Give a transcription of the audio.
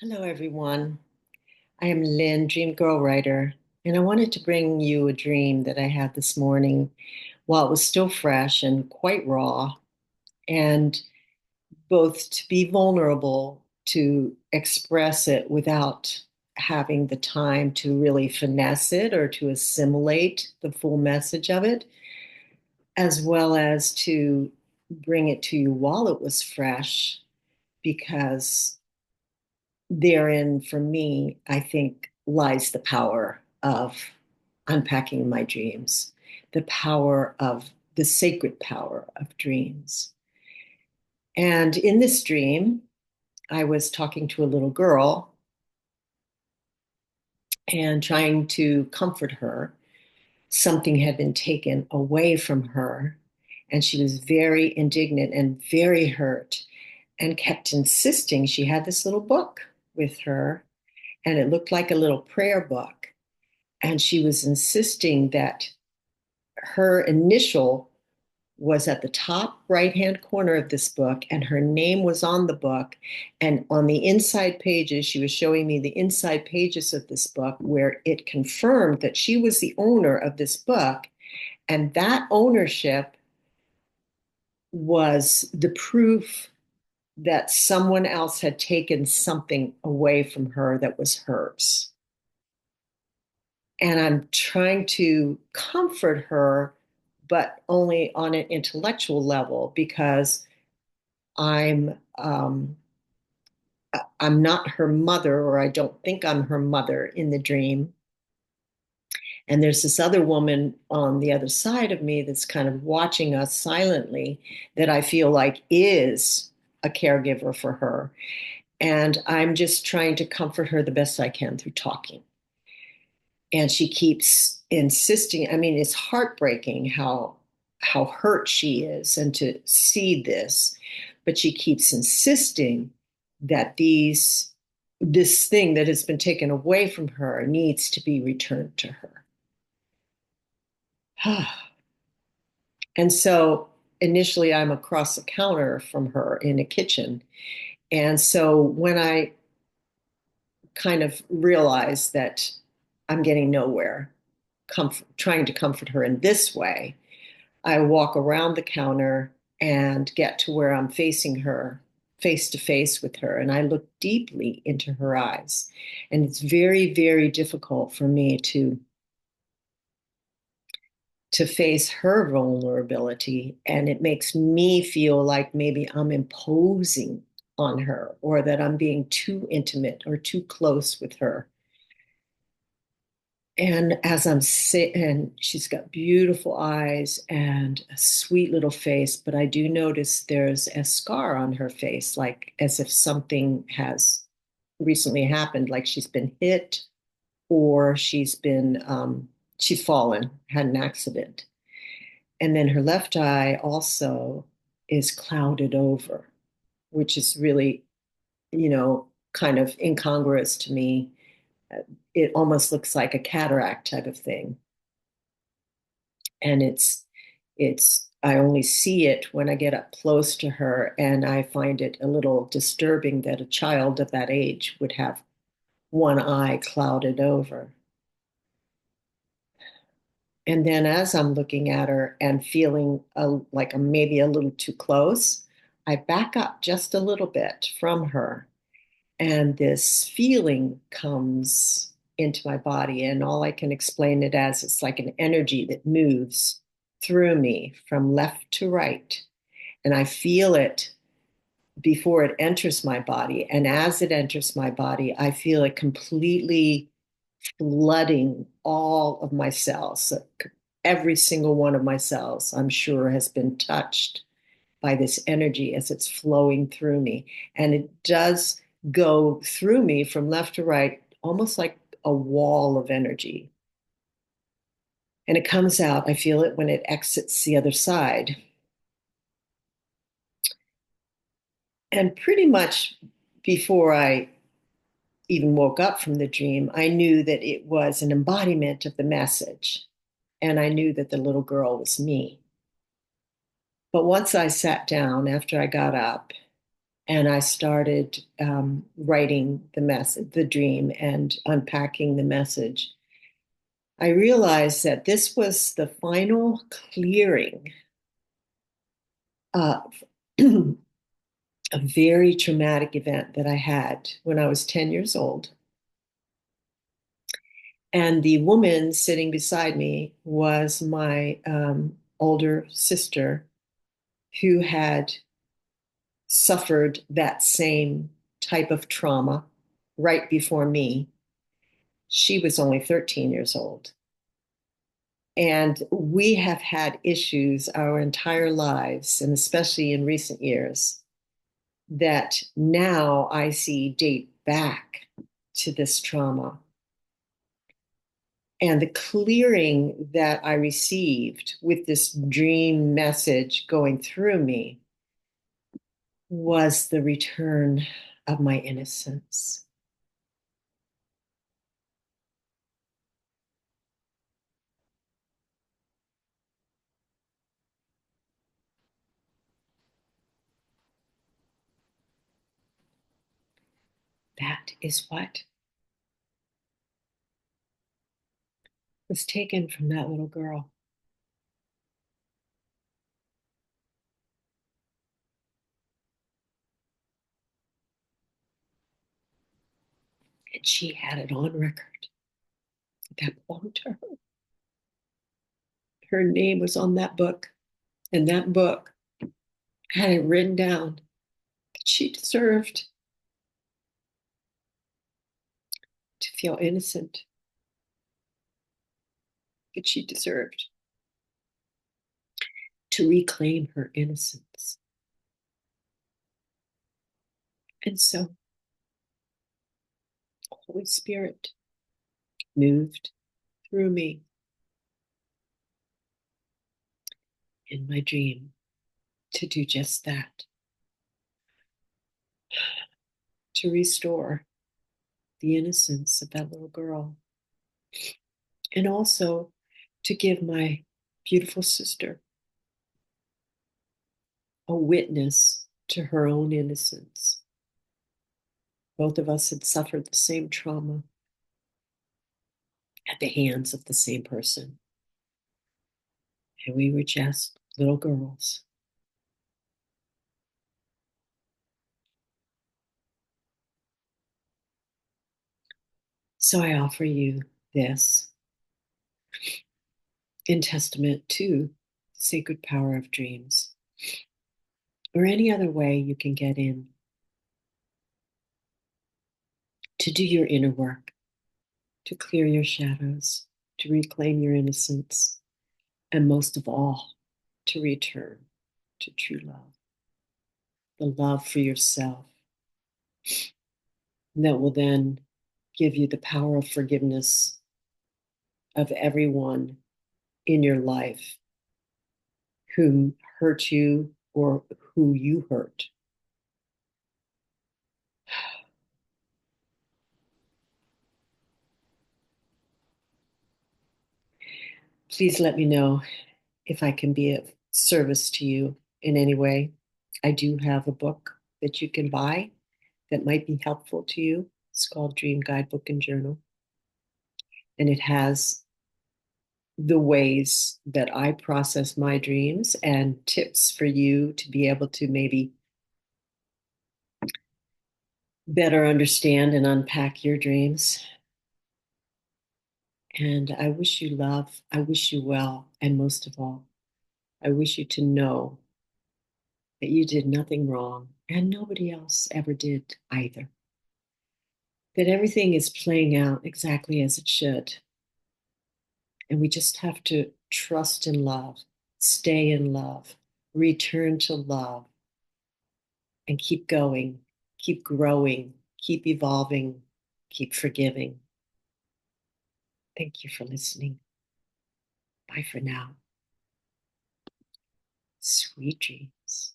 Hello, everyone. I am Lynn, Dream Girl Writer, and I wanted to bring you a dream that I had this morning while it was still fresh and quite raw, and both to be vulnerable to express it without having the time to really finesse it or to assimilate the full message of it, as well as to bring it to you while it was fresh, because therein, for me, I think lies the power of unpacking my dreams, the power of the sacred power of dreams. And in this dream, I was talking to a little girl and trying to comfort her. Something had been taken away from her, and she was very indignant and very hurt and kept insisting she had this little book with her, and it looked like a little prayer book. And she was insisting that her initial was at the top right hand corner of this book, and her name was on the book. And on the inside pages, she was showing me the inside pages of this book where it confirmed that she was the owner of this book. And that ownership was the proof that someone else had taken something away from her that was hers. And I'm trying to comfort her, but only on an intellectual level, because I'm um, I'm not her mother, or I don't think I'm her mother in the dream. And there's this other woman on the other side of me that's kind of watching us silently, that I feel like is a caregiver for her. And I'm just trying to comfort her the best I can through talking. And she keeps insisting. I mean, it's heartbreaking how hurt she is, and to see this, but she keeps insisting that this thing that has been taken away from her needs to be returned to her. And so initially I'm across the counter from her in a kitchen, and so when I kind of realized that I'm getting nowhere trying to comfort her in this way, I walk around the counter and get to where I'm facing her, face to face with her, and I look deeply into her eyes. And it's very, very difficult for me to face her vulnerability, and it makes me feel like maybe I'm imposing on her, or that I'm being too intimate or too close with her. And as I'm sitting, and she's got beautiful eyes and a sweet little face, but I do notice there's a scar on her face, like as if something has recently happened, like she's been hit, or she's fallen, had an accident. And then her left eye also is clouded over, which is really, kind of incongruous to me. It almost looks like a cataract type of thing. And it's I only see it when I get up close to her, and I find it a little disturbing that a child of that age would have one eye clouded over. And then as I'm looking at her and feeling like I'm maybe a little too close, I back up just a little bit from her, and this feeling comes into my body, and all I can explain it as, it's like an energy that moves through me from left to right, and I feel it before it enters my body, and as it enters my body I feel it completely flooding all of my cells. So every single one of my cells, I'm sure, has been touched by this energy as it's flowing through me. And it does go through me from left to right, almost like a wall of energy. And it comes out, I feel it when it exits the other side. And pretty much before I even woke up from the dream, I knew that it was an embodiment of the message. And I knew that the little girl was me. But once I sat down after I got up And I started writing the dream, and unpacking the message. I realized that this was the final clearing of a very traumatic event that I had when I was 10 years old. And the woman sitting beside me was my older sister, who had suffered that same type of trauma right before me. She was only 13 years old. And we have had issues our entire lives, and especially in recent years, that now I see date back to this trauma. And the clearing that I received with this dream message going through me was the return of my innocence. That is what was taken from that little girl. And she had it on record. That belonged to her. Her name was on that book. And that book had it written down that she deserved to feel innocent, that she deserved to reclaim her innocence. And so, Holy Spirit moved through me in my dream to do just that, to restore the innocence of that little girl, and also to give my beautiful sister a witness to her own innocence. Both of us had suffered the same trauma at the hands of the same person, and we were just little girls. So I offer you this in testament to the sacred power of dreams, or any other way you can get in to do your inner work, to clear your shadows, to reclaim your innocence, and most of all, to return to true love, the love for yourself that will then give you the power of forgiveness of everyone in your life who hurt you or who you hurt. Please let me know if I can be of service to you in any way. I do have a book that you can buy that might be helpful to you. It's called Dream Guidebook and Journal. And it has the ways that I process my dreams and tips for you to be able to maybe better understand and unpack your dreams. And I wish you love. I wish you well. And most of all, I wish you to know that you did nothing wrong and nobody else ever did either. That everything is playing out exactly as it should. And we just have to trust in love, stay in love, return to love, and keep going, keep growing, keep evolving, keep forgiving. Thank you for listening. Bye for now. Sweet dreams.